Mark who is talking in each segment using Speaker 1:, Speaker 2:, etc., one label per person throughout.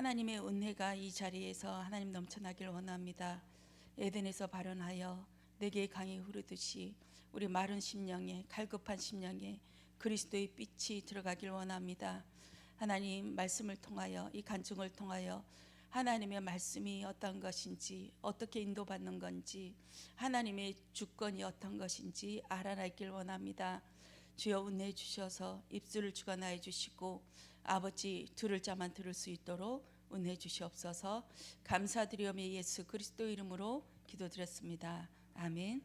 Speaker 1: 하나님의 은혜가 이 자리에서 하나님 넘쳐나길 원합니다. 에덴에서 발현하여 내게 강이 흐르듯이 우리 마른 심령에, 갈급한 심령에 그리스도의 빛이 들어가길 원합니다. 하나님 말씀을 통하여, 이 간증을 통하여 하나님의 말씀이 어떤 것인지, 어떻게 인도받는 건지, 하나님의 주권이 어떤 것인지 알아내길 원합니다. 주여 은혜 주셔서 입술을 주관하여 주시고 아버지 들을 자만 들을 수 있도록 은혜 주시옵소서. 감사드리오며 예수 그리스도 이름으로 기도드렸습니다. 아멘.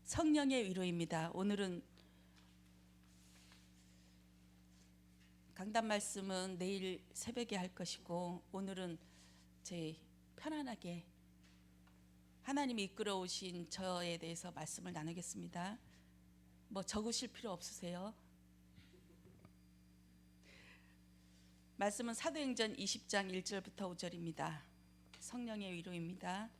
Speaker 1: 성령의 위로입니다. 오늘은 강단 말씀은 내일 새벽에 할 것이고, 오늘은 제 편안하게 하나님이 이끌어 오신 저에 대해서 말씀을 나누겠습니다. 뭐 적으실 필요 없으세요? 말씀은 사도행전 20장 1절부터 5절입니다. 성령의 위로입니다.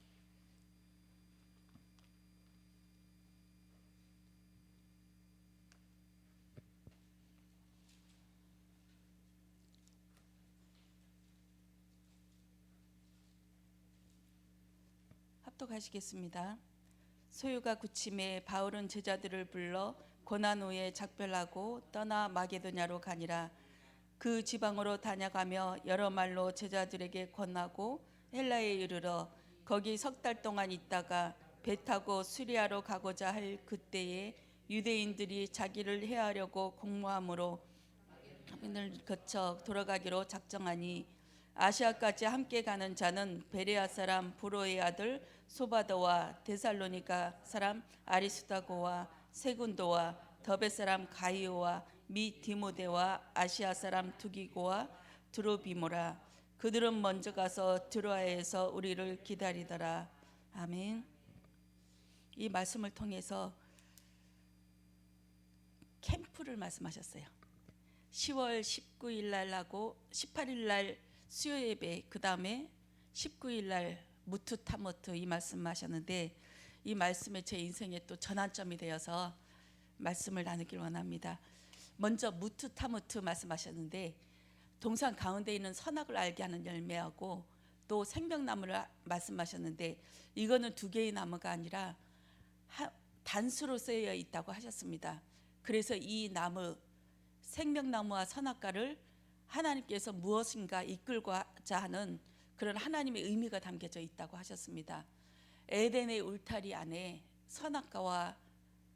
Speaker 1: 합독하시겠습니다. 소유가 굳힘에 바울은 제자들을 불러 고난후에 작별하고 떠나 마게도냐로 가니라. 그 지방으로 다녀가며 여러 말로 제자들에게 권하고 헬라에 이르러 거기 석 달 동안 있다가 배 타고 수리아로 가고자 할 그때에 유대인들이 자기를 해하려고 공모함으로 을 거쳐 돌아가기로 작정하니, 아시아까지 함께 가는 자는 베레아 사람 브로의 아들 소바더와 데살로니가 사람 아리스타고와 세군도와 더베 사람 가이오와 미 디모데와 아시아 사람 두기고와 드로비모라. 그들은 먼저 가서 드로아에서 우리를 기다리더라. 아멘. 이 말씀을 통해서 캠프를 말씀하셨어요. 10월 19일 날 하고 18일 날 수요 예배, 그 다음에 19일 날 무트 타무트, 이 말씀하셨는데, 이 말씀에 제 인생의 또 전환점이 되어서 말씀을 나누길 원합니다. 먼저 무트 타무트 말씀하셨는데, 동산 가운데 있는 선악을 알게 하는 열매하고 또 생명나무를 말씀하셨는데, 이거는 두 개의 나무가 아니라 단수로 쓰여 있다고 하셨습니다. 그래서 이 나무, 생명나무와 선악과를 하나님께서 무엇인가 이끌고자 하는 그런 하나님의 의미가 담겨져 있다고 하셨습니다. 에덴의 울타리 안에 선악과와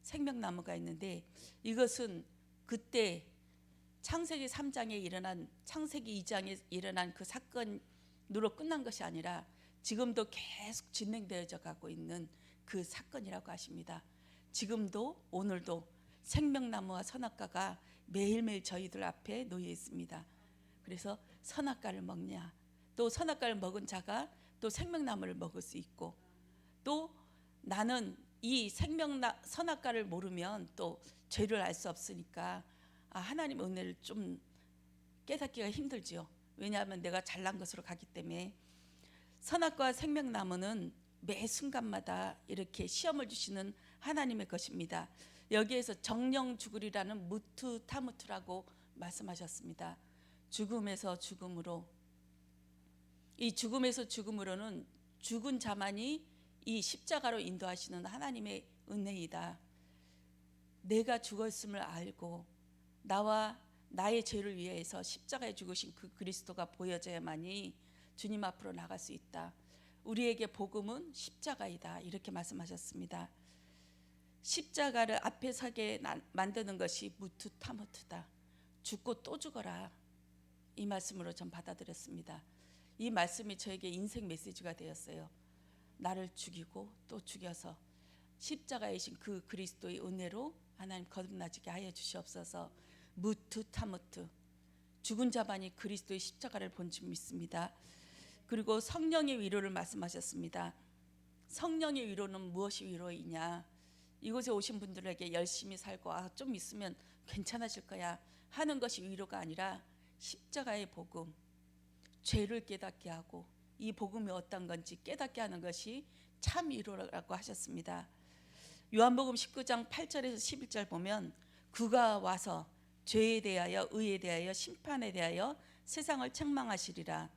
Speaker 1: 생명나무가 있는데, 이것은 그때 창세기 3장에 일어난, 창세기 2장에 일어난 그 사건으로 끝난 것이 아니라 지금도 계속 진행되어져 가고 있는 그 사건이라고 하십니다. 지금도 오늘도 생명나무와 선악과가 매일매일 저희들 앞에 놓여 있습니다. 그래서 선악과를 먹냐, 또 선악과를 먹은 자가 또 생명나무를 먹을 수 있고, 또 나는 이 선악과를 모르면 또 죄를 알 수 없으니까 하나님 은혜를 좀 깨닫기가 힘들지요. 왜냐하면 내가 잘난 것으로 가기 때문에. 선악과 생명나무는 매 순간마다 이렇게 시험을 주시는 하나님의 것입니다. 여기에서 정령 죽으리라는 무트 타무트라고 말씀하셨습니다. 죽음에서 죽음으로, 이 죽음에서 죽음으로는 죽은 자만이 이 십자가로 인도하시는 하나님의 은혜이다. 내가 죽었음을 알고 나와 나의 죄를 위해서 십자가에 죽으신 그 그리스도가 보여져야만이 주님 앞으로 나갈 수 있다. 우리에게 복음은 십자가이다. 이렇게 말씀하셨습니다. 십자가를 앞에 서게 만드는 것이 무트 타무트다. 죽고 또 죽어라. 이 말씀으로 전 받아들였습니다. 이 말씀이 저에게 인생 메시지가 되었어요. 나를 죽이고 또 죽여서 십자가에 신 그 그리스도의 은혜로 하나님 거듭나지게 하여 주시옵소서. 무트 타무트, 죽은 자만이 그리스도의 십자가를 본 줄 믿습니다. 그리고 성령의 위로를 말씀하셨습니다. 성령의 위로는 무엇이 위로이냐, 이곳에 오신 분들에게 열심히 살고 좀 있으면 괜찮아질 거야 하는 것이 위로가 아니라 십자가의 복음, 죄를 깨닫게 하고 이 복음이 어떤 건지 깨닫게 하는 것이 참 위로라고 하셨습니다. 요한복음 19장 8절에서 11절 보면, 그가 와서 죄에 대하여 의에 대하여 심판에 대하여 세상을 책망하시리라.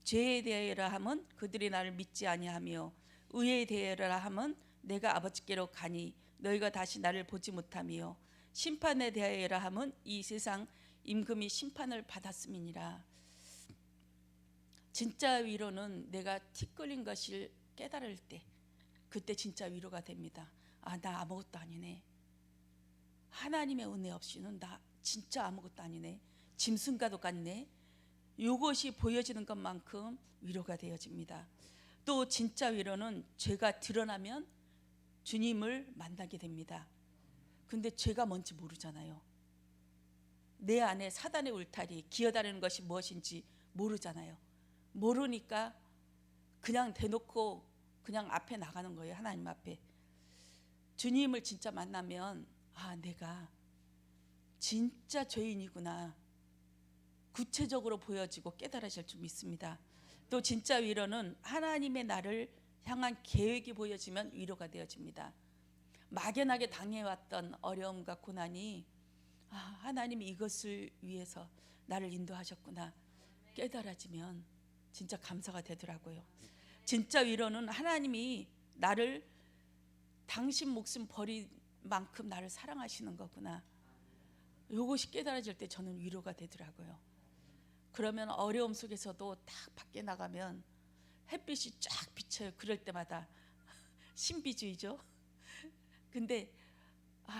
Speaker 1: 죄에 대하여라 함은 그들이 나를 믿지 아니하며 의에 대하여라 함은 내가 아버지께로 가니 너희가 다시 나를 보지 못하며 심판에 대하여라 함은 이 세상 임금이 심판을 받았음이니라. 진짜 위로는 내가 티끌린 것을 깨달을 때, 그때 진짜 위로가 됩니다. 아, 나 아무것도 아니네. 하나님의 은혜 없이는 나 진짜 아무것도 아니네. 짐승과도 같네. 이것이 보여지는 것만큼 위로가 되어집니다. 또 진짜 위로는 죄가 드러나면 주님을 만나게 됩니다. 근데 죄가 뭔지 모르잖아요. 내 안에 사단의 울타리, 기어다니는 것이 무엇인지 모르잖아요. 모르니까 그냥 대놓고 그냥 앞에 나가는 거예요. 하나님 앞에. 주님을 진짜 만나면 아, 내가 진짜 죄인이구나. 구체적으로 보여지고 깨달으실 줄 믿습니다. 또 진짜 위로는 하나님의 나를 향한 계획이 보여지면 위로가 되어집니다. 막연하게 당해왔던 어려움과 고난이 아, 하나님이 이것을 위해서 나를 인도하셨구나 깨달아지면 진짜 감사가 되더라고요. 진짜 위로는 하나님이 나를 당신 목숨 버린 만큼 나를 사랑하시는 거구나. 이것이 깨달아질 때 저는 위로가 되더라고요. 그러면 어려움 속에서도 딱 밖에 나가면 햇빛이 쫙 비쳐요. 그럴 때마다 신비주의죠. 근데 아,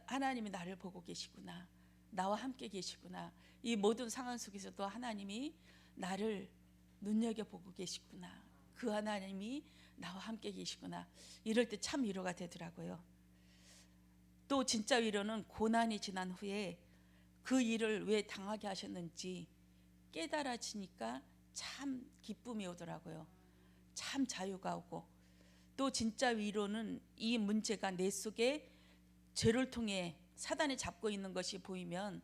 Speaker 1: 하나님이 나를 보고 계시구나. 나와 함께 계시구나. 이 모든 상황 속에서도 하나님이 나를 눈여겨보고 계시구나. 그 하나님이 나와 함께 계시구나. 이럴 때 참 위로가 되더라고요. 또 진짜 위로는 고난이 지난 후에 그 일을 왜 당하게 하셨는지 깨달아지니까 참 기쁨이 오더라고요. 참 자유가 오고. 또 진짜 위로는 이 문제가 내 속에 죄를 통해 사단이 잡고 있는 것이 보이면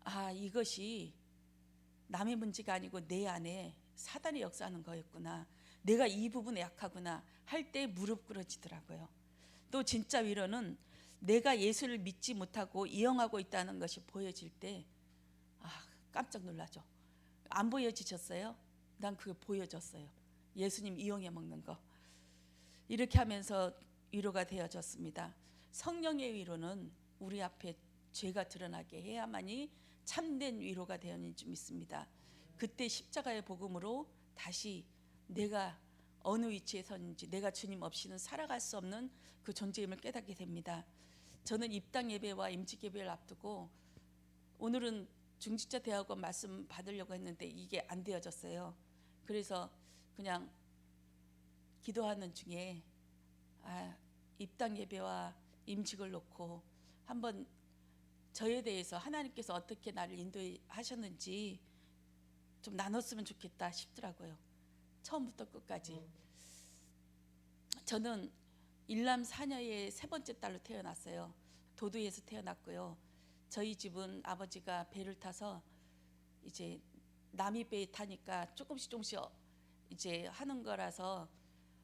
Speaker 1: 아, 이것이 남의 문제가 아니고 내 안에 사단이 역사하는 거였구나. 내가 이 부분에 약하구나 할 때 무릎 꿇어지더라고요. 또 진짜 위로는 내가 예수를 믿지 못하고 이용하고 있다는 것이 보여질 때 아, 깜짝 놀라죠. 안 보여지셨어요? 난 그게 보여졌어요. 예수님 이용해 먹는 거. 이렇게 하면서 위로가 되어졌습니다. 성령의 위로는 우리 앞에 죄가 드러나게 해야만이 참된 위로가 되었는 줄 믿습니다. 그때 십자가의 복음으로 다시 내가 어느 위치에 섰는지, 내가 주님 없이는 살아갈 수 없는 그 존재임을 깨닫게 됩니다. 저는 입당 예배와 임직 예배를 앞두고 오늘은 중직자 대학원 말씀 받으려고 했는데 이게 안 되어졌어요. 그래서 그냥 기도하는 중에 입당 예배와 임직을 놓고 한번 저에 대해서 하나님께서 어떻게 나를 인도하셨는지 좀 나눴으면 좋겠다 싶더라고요. 처음부터 끝까지. 저는 일남 사녀의 세 번째 딸로 태어났어요. 도두에서 태어났고요. 저희 집은 아버지가 배를 타서 이제 남이 배 타니까 조금씩 이제 하는 거라서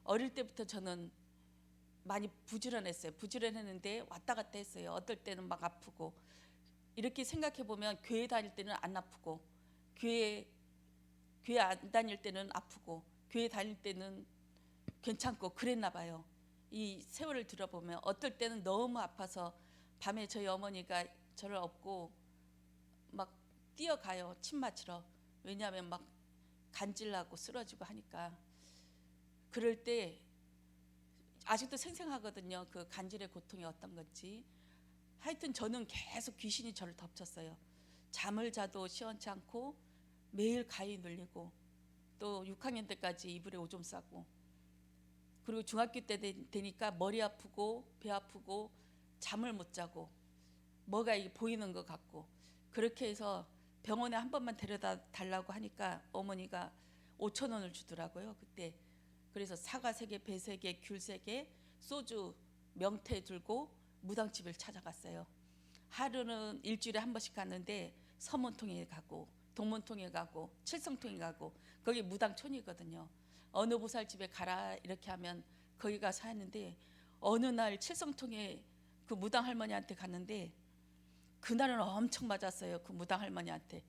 Speaker 1: 어릴 때부터 저는 많이 부지런했어요. 부지런했는데 왔다 갔다 했어요. 어떨 때는 막 아프고. 이렇게 생각해 보면 교회 다닐 때는 안 아프고 교회 안 다닐 때는 아프고 교회 다닐 때는 괜찮고 그랬나 봐요. 이 세월을 들어보면 어떨 때는 너무 아파서 밤에 저희 어머니가 저를 업고 막 뛰어가요. 침 맞으러. 왜냐하면 막 간질나고 쓰러지고 하니까. 그럴 때 아직도 생생하거든요. 그 간질의 고통이 어떤 건지. 하여튼 저는 계속 귀신이 저를 덮쳤어요. 잠을 자도 시원치 않고 매일 가위 눌리고 또 6학년 때까지 이불에 오줌 싸고 그리고 중학교 때 되니까 머리 아프고 배 아프고 잠을 못 자고 뭐가 이게 보이는 것 같고 그렇게 해서 병원에 한 번만 데려다 달라고 하니까 어머니가 5,000원을 주더라고요. 그때. 그래서 사과 3개, 배 3개, 귤 3개, 소주 명태 들고 무당집을 찾아갔어요. 하루는 일주일에 한 번씩 갔는데 서문통에 가고 동문통에 가고 칠성통에 가고 거기 무당촌이거든요. 어느 보살집에 가라 이렇게 하면 거기 가서 하는데 어느 날 칠성통에 그 무당 할머니한테 갔는데 그날은 엄청 맞았어요. 그 무당 할머니한테.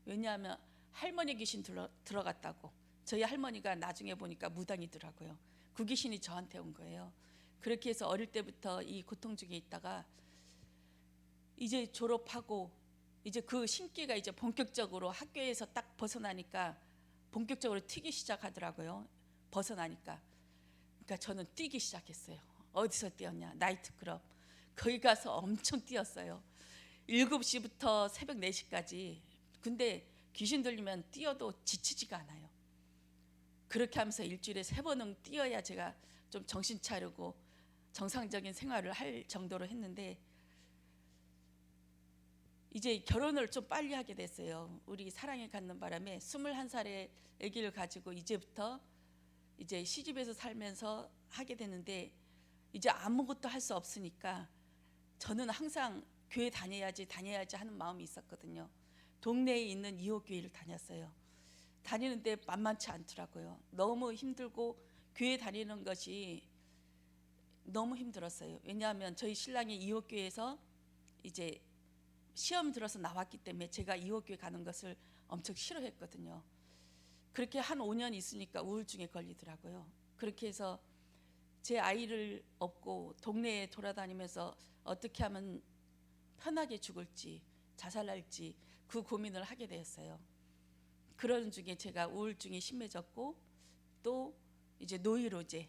Speaker 1: 왜냐하면 할머니 귀신 들어갔다고. 저희 할머니가 나중에 보니까 무당이더라고요. 그 귀신이 저한테 온 거예요. 그렇게 해서 어릴 때부터 이 고통 중에 있다가 이제 졸업하고 이제 그 신기가 이제 본격적으로 학교에서 딱 벗어나니까 본격적으로 튀기 시작하더라고요. 벗어나니까. 그러니까 저는 뛰기 시작했어요. 어디서 뛰었냐? 나이트클럽. 거기 가서 엄청 뛰었어요. 7시부터 새벽 4시까지. 근데 귀신 들리면 뛰어도 지치지가 않아요. 그렇게 하면서 일주일에 3번은 뛰어야 제가 좀 정신 차리고 정상적인 생활을 할 정도로 했는데, 이제 결혼을 좀 빨리 하게 됐어요. 우리 사랑에 갖는 바람에 21살에 아기를 가지고 이제부터 이제 시집에서 살면서 하게 되는데, 이제 아무것도 할 수 없으니까 저는 항상 교회 다녀야지 하는 마음이 있었거든요. 동네에 있는 이호교회를 다녔어요. 다니는데 만만치 않더라고요. 너무 힘들고 교회 다니는 것이 너무 힘들었어요. 왜냐하면 저희 신랑이 이호교회에서 이제 시험 들어서 나왔기 때문에 제가 이호교회 가는 것을 엄청 싫어했거든요. 그렇게 한 5년 있으니까 우울증에 걸리더라고요. 그렇게 해서 제 아이를 업고 동네에 돌아다니면서 어떻게 하면 편하게 죽을지 자살할지 그 고민을 하게 되었어요. 그런 중에 제가 우울증이 심해졌고, 또 이제 노이로제,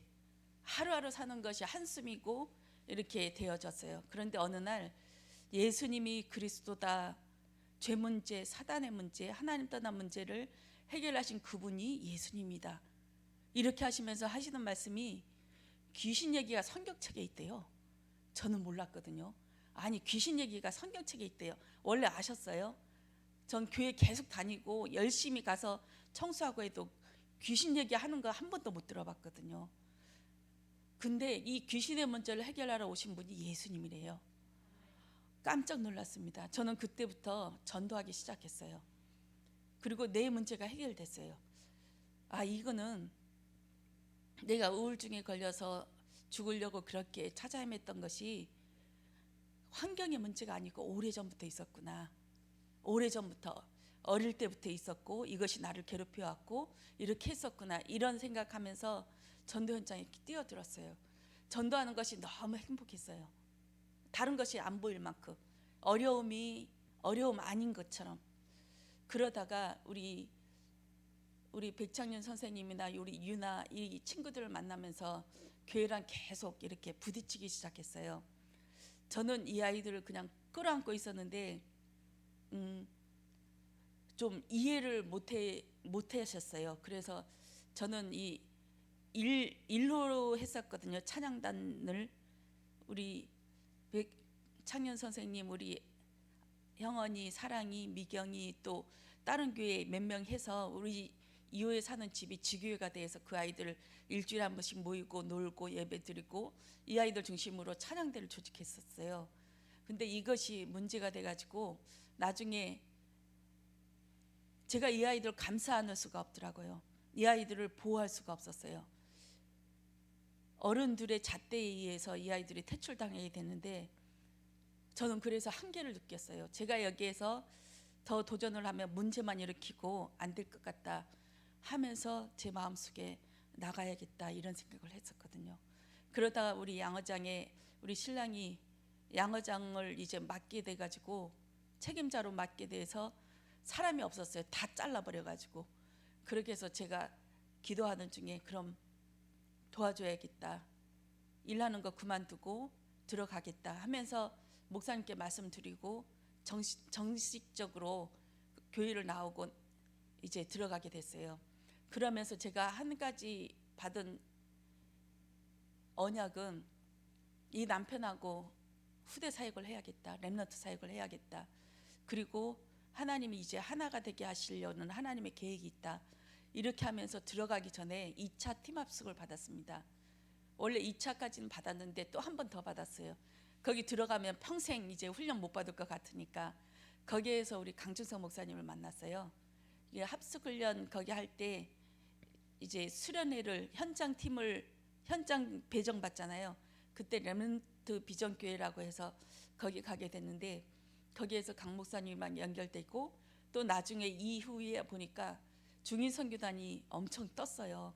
Speaker 1: 하루하루 사는 것이 한숨이고 이렇게 되어졌어요. 그런데 어느 날 예수님이 그리스도다, 죄 문제, 사단의 문제, 하나님 떠난 문제를 해결하신 그분이 예수님이다, 이렇게 하시면서 하시는 말씀이 귀신 얘기가 성경책에 있대요. 저는 몰랐거든요. 아니, 귀신 얘기가 성경책에 있대요. 원래 아셨어요? 전 교회 계속 다니고 열심히 가서 청소하고 해도 귀신 얘기하는 거 한 번도 못 들어봤거든요. 근데 이 귀신의 문제를 해결하러 오신 분이 예수님이래요. 깜짝 놀랐습니다. 저는 그때부터 전도하기 시작했어요. 그리고 내 문제가 해결됐어요. 아, 이거는 내가 우울증에 걸려서 죽으려고 그렇게 찾아 헤맸던 것이 환경의 문제가 아니고 오래전부터 있었구나. 오래전부터, 어릴 때부터 있었고 이것이 나를 괴롭혀왔고 이렇게 했었구나, 이런 생각하면서 전도 현장에 뛰어들었어요. 전도하는 것이 너무 행복했어요. 다른 것이 안 보일 만큼 어려움이 어려움 아닌 것처럼. 그러다가 우리 백창년 선생님이나 우리 유나 이 친구들을 만나면서 교회랑 계속 이렇게 부딪히기 시작했어요. 저는 이 아이들을 그냥 끌어안고 있었는데 좀 이해를 못하셨어요. 그래서 저는 이 일로 했었거든요. 찬양단을. 우리 백창년 선생님, 우리 형언이, 사랑이, 미경이, 또 다른 교회 몇 명 해서 우리 이호에 사는 집이 지교회가 돼서 그 아이들 일주일에 한 번씩 모이고 놀고 예배 드리고 이 아이들 중심으로 찬양대를 조직했었어요. 근데 이것이 문제가 돼가지고 나중에 제가 이 아이들을 감싸 안을 수가 없더라고요. 이 아이들을 보호할 수가 없었어요. 어른들의 잣대에 의해서 이 아이들이 퇴출당하게 됐는데, 저는 그래서 한계를 느꼈어요. 제가 여기에서 더 도전을 하면 문제만 일으키고 안 될 것 같다 하면서 제 마음속에 나가야겠다, 이런 생각을 했었거든요. 그러다가 우리 양어장에 우리 신랑이 양어장을 이제 맡게 돼가지고 책임자로 맡게 돼서 사람이 없었어요. 다 잘라버려가지고. 그렇게 해서 제가 기도하는 중에 그럼 도와줘야겠다, 일하는 거 그만두고 들어가겠다 하면서 목사님께 말씀드리고 정식적으로 교회를 나오고 이제 들어가게 됐어요. 그러면서 제가 한 가지 받은 언약은 이 남편하고 후대 사역을 해야겠다, 렘넌트 사역을 해야겠다, 그리고 하나님이 이제 하나가 되게 하시려는 하나님의 계획이 있다, 이렇게 하면서 들어가기 전에 2차 팀합숙을 받았습니다. 원래 2차까지는 받았는데 또 한 번 더 받았어요. 거기 들어가면 평생 이제 훈련 못 받을 것 같으니까 거기에서 우리 강준성 목사님을 만났어요. 합숙 훈련 거기 할 때 이제 수련회를 현장 배정 받잖아요. 그때 렘넌트 비전교회라고 해서 거기 가게 됐는데, 거기에서 강 목사님만 연결되고 또 나중에 이후에 보니까 중인 선교단이 엄청 떴어요.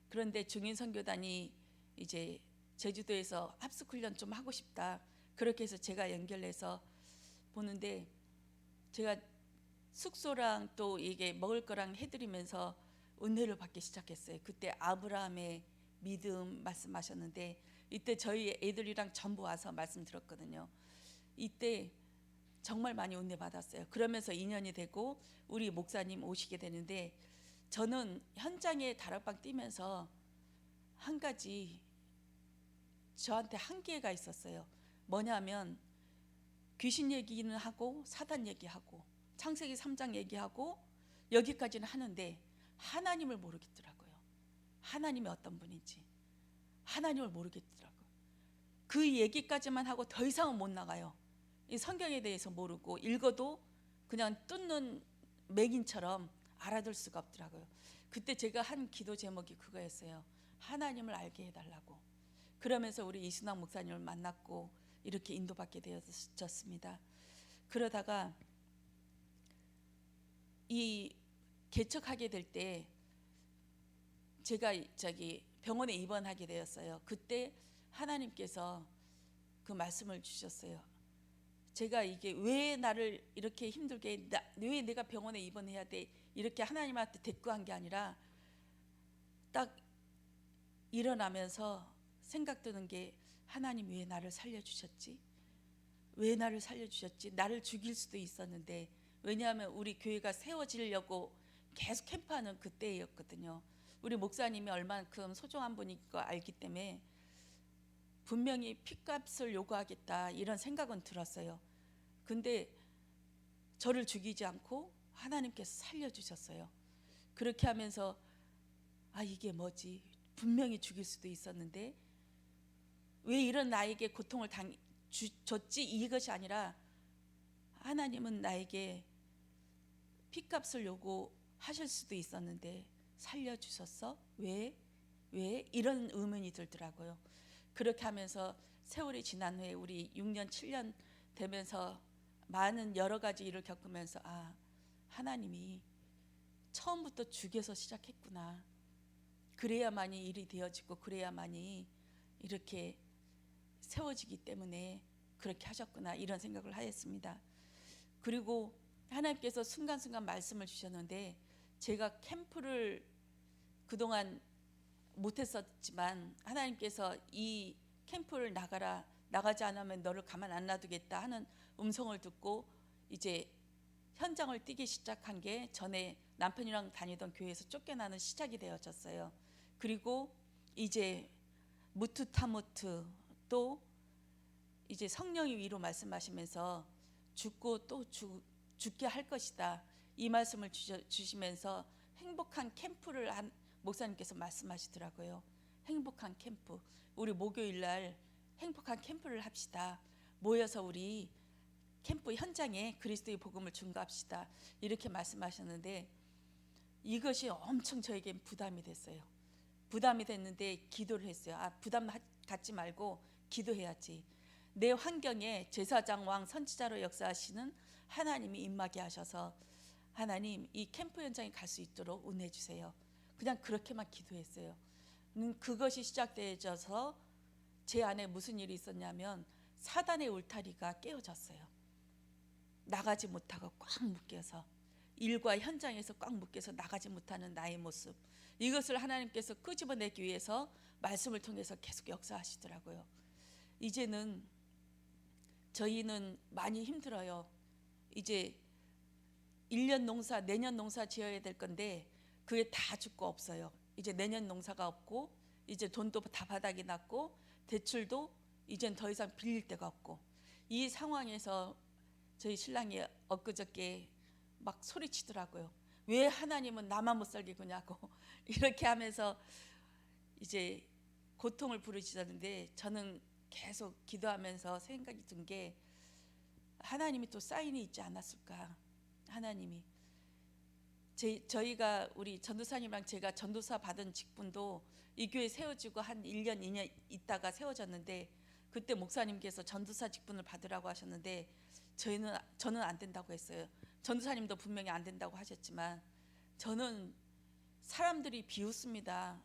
Speaker 1: 그런데 중인 선교단이 이제 제주도에서 합숙 훈련 좀 하고 싶다. 그렇게 해서 제가 연결해서 보는데 제가 숙소랑 또 이게 먹을 거랑 해드리면서 은혜를 받기 시작했어요. 그때 아브라함의 믿음 말씀하셨는데 이때 저희 애들이랑 전부 와서 말씀 들었거든요. 이때 정말 많이 은혜 받았어요. 그러면서 2년이 되고 우리 목사님 오시게 되는데 저는 현장에 다락방 뛰면서 한 가지 저한테 한계가 있었어요. 뭐냐면 귀신 얘기는 하고 사단 얘기하고 창세기 3장 얘기하고 여기까지는 하는데 하나님을 모르겠더라고요. 하나님이 어떤 분인지 하나님을 모르겠더라고요. 그 얘기까지만 하고 더 이상은 못 나가요. 이 성경에 대해서 모르고 읽어도 그냥 뜯는 맹인처럼 알아들 수가 없더라고요. 그때 제가 한 기도 제목이 그거였어요. 하나님을 알게 해달라고. 그러면서 우리 이순학 목사님을 만났고 이렇게 인도받게 되었습니다. 그러다가 이 개척하게 될 때 제가 병원에 입원하게 되었어요. 그때 하나님께서 그 말씀을 주셨어요. 제가 이게 왜 나를 이렇게 힘들게 왜 내가 병원에 입원해야 돼 이렇게 하나님한테 대꾸한 게 아니라 딱 일어나면서 생각드는 게 하나님 왜 나를 살려주셨지? 왜 나를 살려주셨지? 나를 죽일 수도 있었는데 왜냐하면 우리 교회가 세워지려고 계속 캠프하는 그때였거든요. 우리 목사님이 얼만큼 소중한 분인 거 알기 때문에 분명히 핏값을 요구하겠다 이런 생각은 들었어요. 근데 저를 죽이지 않고 하나님께서 살려주셨어요. 그렇게 하면서 아 이게 뭐지? 분명히 죽일 수도 있었는데 왜 이런 나에게 고통을 줬지? 이것이 아니라 하나님은 나에게 핏값을 요구하실 수도 있었는데 살려주셨어? 왜? 이런 의문이 들더라고요. 그렇게 하면서 세월이 지난 후에 우리 6년 7년 되면서 많은 여러 가지 일을 겪으면서 아 하나님이 처음부터 죽여서 시작했구나. 그래야만이 일이 되어지고 그래야만이 이렇게 세워지기 때문에 그렇게 하셨구나 이런 생각을 하였습니다. 그리고 하나님께서 순간순간 말씀을 주셨는데 제가 캠프를 그동안 못했었지만 하나님께서 이 캠프를 나가지 않으면 너를 가만 안 놔두겠다 하는 음성을 듣고 이제 현장을 뛰기 시작한 게 전에 남편이랑 다니던 교회에서 쫓겨나는 시작이 되어졌어요. 그리고 이제 무투타무트 또 이제 성령이 위로 말씀하시면서 죽고 또 죽게 할 것이다 이 말씀을 주시면서 행복한 캠프를 한 목사님께서 말씀하시더라고요. 행복한 캠프, 우리 목요일 날 행복한 캠프를 합시다. 모여서 우리 캠프 현장에 그리스도의 복음을 증거합시다 이렇게 말씀하셨는데 이것이 엄청 저에게 부담이 됐어요. 부담이 됐는데 기도를 했어요. 아 부담 갖지 말고 기도해야지. 내 환경에 제사장 왕 선지자로 역사하시는 하나님이 임하게 하셔서 하나님 이 캠프 현장에 갈 수 있도록 은혜 주세요. 그냥 그렇게만 기도했어요. 그것이 시작되어져서 제 안에 무슨 일이 있었냐면 사단의 울타리가 깨어졌어요. 나가지 못하고 꽉 묶여서 일과 현장에서 꽉 묶여서 나가지 못하는 나의 모습 이것을 하나님께서 끄집어내기 위해서 말씀을 통해서 계속 역사하시더라고요. 이제는 저희는 많이 힘들어요. 이제 1년 농사 내년 농사 지어야 될 건데 그게 다 죽고 없어요. 이제 내년 농사가 없고 이제 돈도 다 바닥이 났고 대출도 이젠 더 이상 빌릴 데가 없고 이 상황에서 저희 신랑이 엊그저께 막 소리치더라고요. 왜 하나님은 나만 못 살게 구냐고 이렇게 하면서 이제 고통을 부르시는데 저는 계속 기도하면서 생각이 든 게 하나님이 또 사인이 있지 않았을까. 하나님이 저희가 우리 전도사님이랑 제가 전도사 받은 직분도 이 교회 세워지고 한 1년 2년 있다가 세워졌는데 그때 목사님께서 전도사 직분을 받으라고 하셨는데 저는 안 된다고 했어요. 전도사님도 분명히 안 된다고 하셨지만 저는 사람들이 비웃습니다.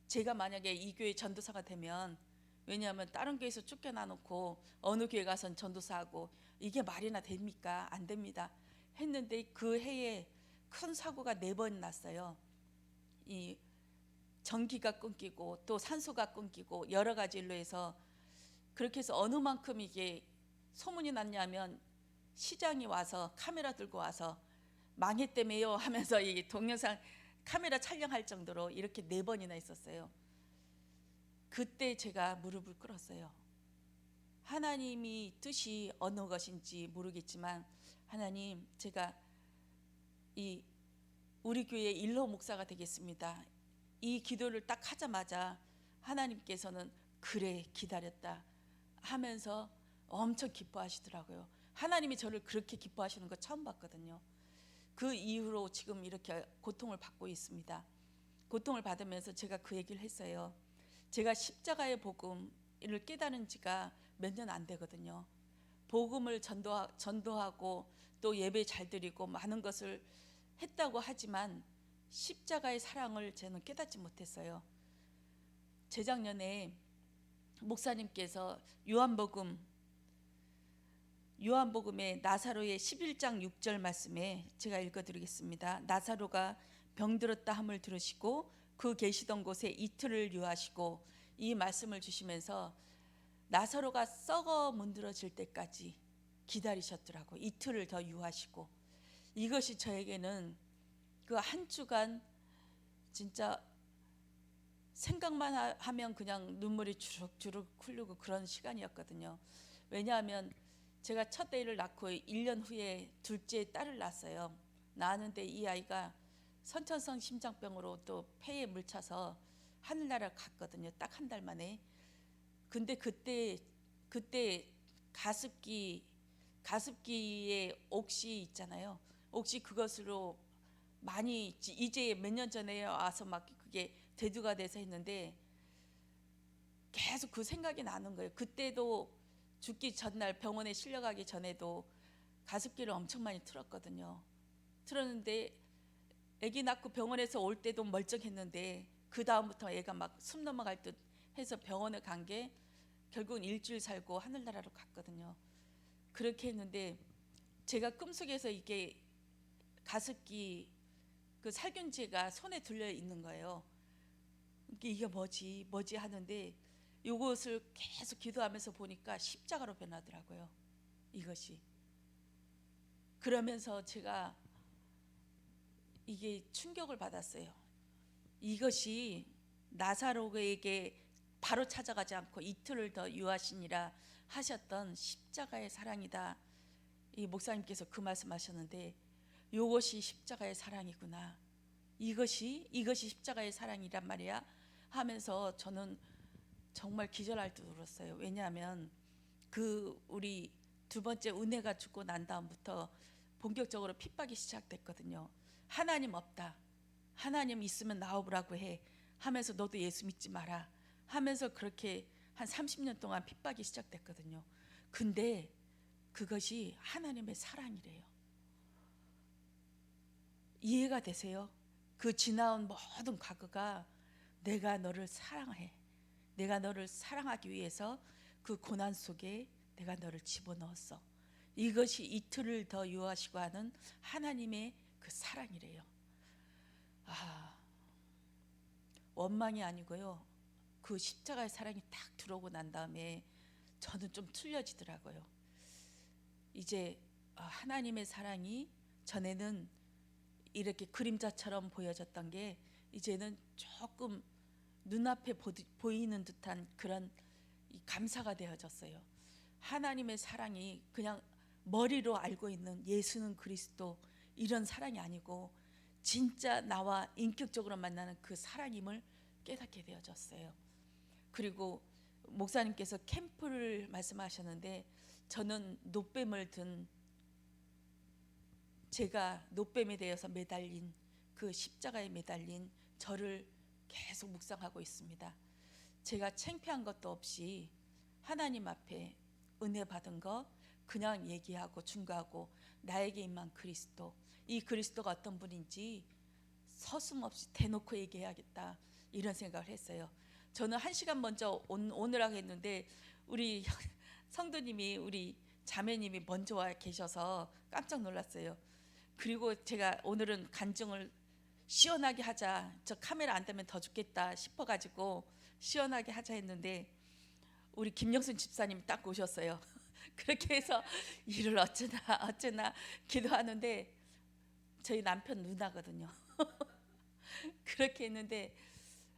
Speaker 1: 제가 만약에 이 교회 전도사가 되면, 왜냐하면 다른 교회에서 쫓겨나 놓고 어느 교회 가선 전도사하고 이게 말이나 됩니까? 안 됩니다. 했는데 그 해에 큰 사고가 4번 났어요. 이 전기가 끊기고 또 산소가 끊기고 여러 가지 일로 해서, 그렇게 해서 어느 만큼 이게 소문이 났냐면 시장이 와서 카메라 들고 와서 망했다며요 하면서 이 동영상 카메라 촬영할 정도로 이렇게 4번이나 있었어요. 그때 제가 무릎을 꿇었어요. 하나님이 뜻이 어느 것인지 모르겠지만, 하나님, 제가 이 우리 교회 1호 목사가 되겠습니다. 이 기도를 딱 하자마자 하나님께서는 그래 기다렸다 하면서 엄청 기뻐하시더라고요. 하나님이 저를 그렇게 기뻐하시는 거 처음 봤거든요. 그 이후로 지금 이렇게 고통을 받고 있습니다. 고통을 받으면서 제가 그 얘기를 했어요. 제가 십자가의 복음을 깨달은 지가 몇 년 안 되거든요. 복음을 전도하고 또 예배 잘 드리고 많은 것을 했다고 하지만 십자가의 사랑을 저는 깨닫지 못했어요. 재작년에 목사님께서 요한복음의 나사로의 11장 6절 말씀에 제가 읽어드리겠습니다. 나사로가 병들었다 함을 들으시고 그 계시던 곳에 이틀을 유하시고, 이 말씀을 주시면서 나사로가 썩어 문드러질 때까지 기다리셨더라고. 이틀을 더 유하시고. 이것이 저에게는 그 한 주간 진짜 생각만 하면 그냥 눈물이 주룩주룩 흐르고 그런 시간이었거든요. 왜냐하면 제가 첫 아이를 낳고 1년 후에 둘째 딸을 낳았어요. 낳았는데 이 아이가 선천성 심장병으로 또 폐에 물차서 하늘나라를 갔거든요. 딱 한 달 만에. 근데 그때 가습기에 옥시 있잖아요. 옥시 그것으로 많이 이제 몇 년 전에 와서 막 그게 대두가 돼서 했는데 계속 그 생각이 나는 거예요. 그때도 죽기 전날 병원에 실려가기 전에도 가습기를 엄청 많이 틀었거든요. 틀었는데 아기 낳고 병원에서 올 때도 멀쩡했는데 그 다음부터 애가 막 숨 넘어갈 듯 해서 병원에 간 게 결국은 일주일 살고 하늘나라로 갔거든요. 그렇게 했는데 제가 꿈속에서 이게 가습기 그 살균제가 손에 들려 있는 거예요. 이게 뭐지 하는데 이것을 계속 기도하면서 보니까 십자가로 변하더라고요. 이것이. 그러면서 제가 이게 충격을 받았어요. 이것이 나사로에게 바로 찾아가지 않고 이틀을 더 유하시니라 하셨던 십자가의 사랑이다. 이 목사님께서 그 말씀하셨는데, 이것이 십자가의 사랑이구나. 이것이 십자가의 사랑이란 말이야 하면서 저는 정말 기절할 듯 울었어요. 왜냐하면 그 우리 두 번째 은혜가 죽고 난 다음부터 본격적으로 핍박이 시작됐거든요. 하나님 없다. 하나님 있으면 나오라고 해 하면서 너도 예수 믿지 마라 하면서 그렇게 한 30년 동안 핍박이 시작됐거든요. 근데 그것이 하나님의 사랑이래요. 이해가 되세요? 그 지나온 모든 과거가 내가 너를 사랑해. 내가 너를 사랑하기 위해서 그 고난 속에 내가 너를 집어넣었어. 이것이 이틀을 더 유하시고 하는 하나님의 그 사랑이래요. 원망이 아니고요. 그 십자가의 사랑이 딱 들어오고 난 다음에 저는 좀 틀려지더라고요. 이제 하나님의 사랑이 전에는 이렇게 그림자처럼 보여졌던 게 이제는 조금 눈앞에 보이는 듯한 그런 감사가 되어졌어요. 하나님의 사랑이 그냥 머리로 알고 있는 예수는 그리스도 이런 사랑이 아니고 진짜 나와 인격적으로 만나는 그 사랑임을 깨닫게 되어졌어요. 그리고 목사님께서 캠프를 말씀하셨는데, 저는 노뱀을 든, 제가 노뱀에 대해서 매달린 그 십자가에 매달린 저를 계속 묵상하고 있습니다. 제가 창피한 것도 없이 하나님 앞에 은혜 받은 거, 그냥 얘기하고 중가하고 나에게 임한 그리스도, 이 그리스도가 어떤 분인지 서슴없이 대놓고 얘기해야겠다 이런 생각을 했어요. 저는 1시간 먼저 오느라고 했는데 우리 성도님이 우리 자매님이 먼저 와 계셔서 깜짝 놀랐어요. 그리고 제가 오늘은 간증을 시원하게 하자, 저 카메라 안 되면 더 죽겠다 싶어가지고 시원하게 하자 했는데 우리 김영순 집사님이 딱 오셨어요. 그렇게 해서 일을 어쩌나 기도하는데 저희 남편 누나거든요. 그렇게 했는데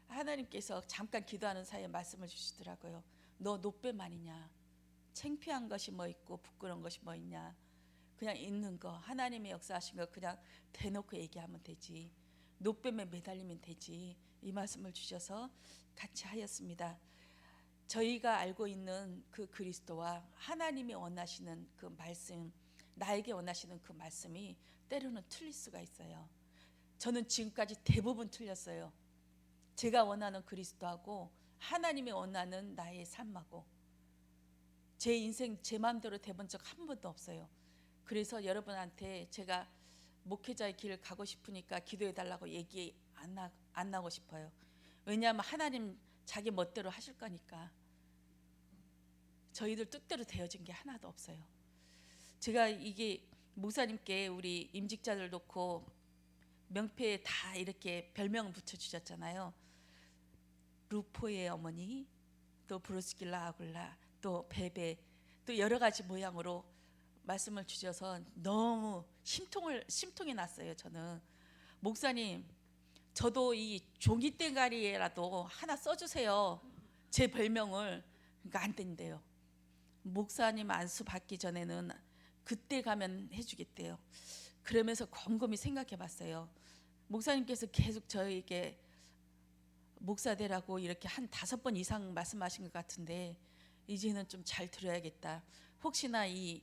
Speaker 1: 하나님께서 잠깐 기도하는 사이에 말씀을 주시더라고요. 너 노뱀 아니냐? 창피한 것이 뭐 있고 부끄러운 것이 뭐 있냐? 그냥 있는 거, 하나님의 역사하신 거 그냥 대놓고 얘기하면 되지. 노뱀에 매달리면 되지. 이 말씀을 주셔서 같이 하였습니다. 저희가 알고 있는 그 그리스도와 하나님이 원하시는 그 말씀, 나에게 원하시는 그 말씀이 때로는 틀릴 수가 있어요. 저는 지금까지 대부분 틀렸어요. 제가 원하는 그리스도하고 하나님이 원하는 나의 삶하고 제 인생 제 마음대로 돼본 적 한 번도 없어요. 그래서 여러분한테 제가 목회자의 길을 가고 싶으니까 기도해 달라고 얘기 안 하고 싶어요. 왜냐하면 하나님 자기 멋대로 하실 거니까. 저희들 뜻대로 되어진 게 하나도 없어요. 제가 이게 목사님께 우리 임직자들 놓고 명패에 다 이렇게 별명을 붙여주셨잖아요. 루포의 어머니, 또 브루스길라 아굴라, 또 베베, 또 여러 가지 모양으로 말씀을 주셔서 너무 심통이 났어요. 저는 목사님, 저도 이 종이 땡가리에라도 하나 써주세요. 제 별명을. 그러니까 안 된대요. 목사님 안수 받기 전에는 그때 가면 해주겠대요. 그러면서 곰곰이 생각해봤어요. 목사님께서 계속 저에게 목사 되라고 이렇게 한 5번 이상 말씀하신 것 같은데 이제는 좀 잘 들어야겠다. 혹시나 이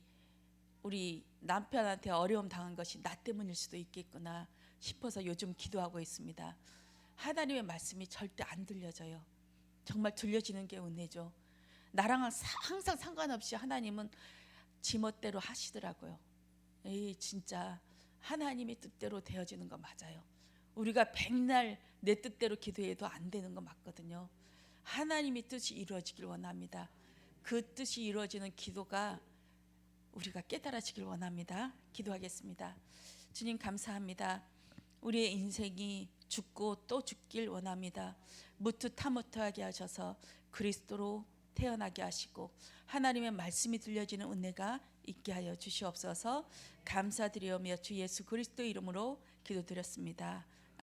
Speaker 1: 우리 남편한테 어려움 당한 것이 나 때문일 수도 있겠구나 싶어서 요즘 기도하고 있습니다. 하나님의 말씀이 절대 안 들려져요. 정말 들려지는 게 은혜죠. 나랑 항상 상관없이 하나님은 지멋대로 하시더라고요. 에이, 진짜 하나님의 뜻대로 되어지는 거 맞아요. 우리가 백날 내 뜻대로 기도해도 안 되는 거 맞거든요. 하나님의 뜻이 이루어지길 원합니다. 그 뜻이 이루어지는 기도가 우리가 깨달아지길 원합니다. 기도하겠습니다. 주님 감사합니다. 우리의 인생이 죽고 또 죽길 원합니다. 무투타무투하게 하셔서 그리스도로 태어나게 하시고 하나님의 말씀이 들려지는 은혜가 있게 하여 주시옵소서. 감사드리오며 주 예수 그리스도 이름으로 기도드렸습니다.